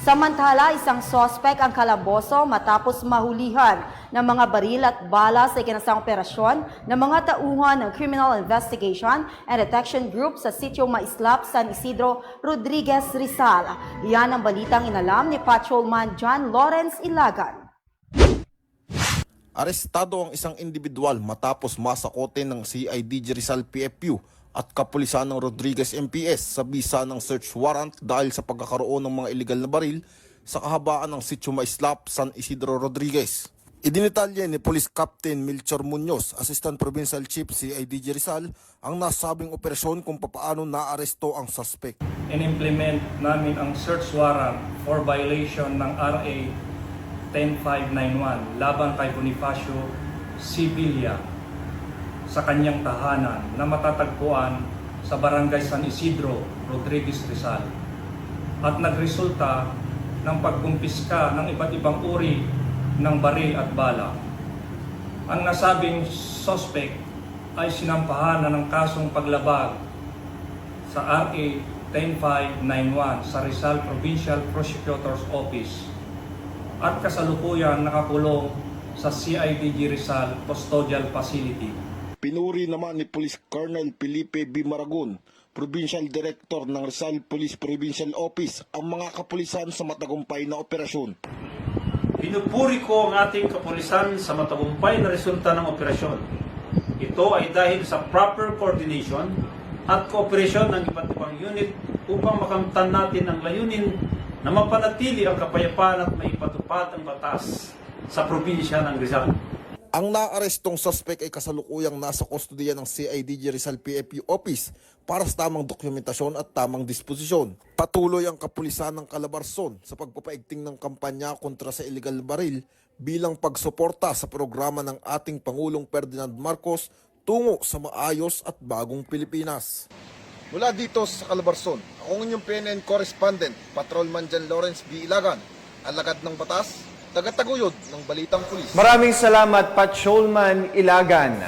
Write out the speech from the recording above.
Samantala, isang sospek ang kalaboso matapos mahulihan ng mga baril at bala sa ikinasang operasyon ng mga tauhan ng Criminal Investigation and Detection Group sa Sitio Maislap, San Isidro, Rodriguez, Rizal. Yan ang balitang inalam ni Patrolman John Lawrence Ilagan. Arestado ang isang individual matapos masakote ng CIDG Rizal PFU at kapulisan ng Rodriguez MPS sa bisa ng search warrant dahil sa pagkakaroon ng mga illegal na baril sa kahabaan ng Sitio Maislap, San Isidro, Rodriguez. Idinitalye ni Police Captain Melchor Munoz, Assistant Provincial Chief CIDG Rizal, ang nasabing operasyon kung papaano naaresto ang suspect. In-implement namin ang search warrant for violation ng RA 10591 laban kay Bonifacio Sibilia sa kanyang tahanan na matatagpuan sa Barangay San Isidro, Rodriguez, Rizal at nagresulta ng pagkumpiska ng iba't ibang uri ng baril at bala. Ang nasabing suspect ay sinampahan na ng kasong paglabag sa RA 10591 sa Rizal Provincial Prosecutor's Office at kasalukuyan nakakulong sa CIDG Rizal Custodial Facility. Pinuri naman ni Police Colonel Felipe B. Maragon, Provincial Director ng Rizal Police Provincial Office, ang mga kapulisan sa matagumpay na operasyon. Pinupuri ko ang ating kapulisan sa matagumpay na resulta ng operasyon. Ito ay dahil sa proper coordination at kooperasyon ng iba't ibang unit upang makamtan natin ang layunin na mapanatili ang kapayapaan at maipatupad ang batas sa probinsya ng Rizal. Ang naarestong suspect ay kasalukuyang nasa kustodiya ng CIDG Rizal PFU Office para sa tamang dokumentasyon at tamang disposisyon. Patuloy ang kapulisan ng Calabarzon sa pagpapaigting ng kampanya kontra sa illegal na baril bilang pagsuporta sa programa ng ating Pangulong Ferdinand Marcos tungo sa maayos at bagong Pilipinas. Mula dito sa Calabarzon, ako ang inyong PNN correspondent, Patrolman John Lawrence B. Ilagan, alagad ng batas, tagataguyod ng Balitang Pulis. Maraming salamat, Patrolman Ilagan.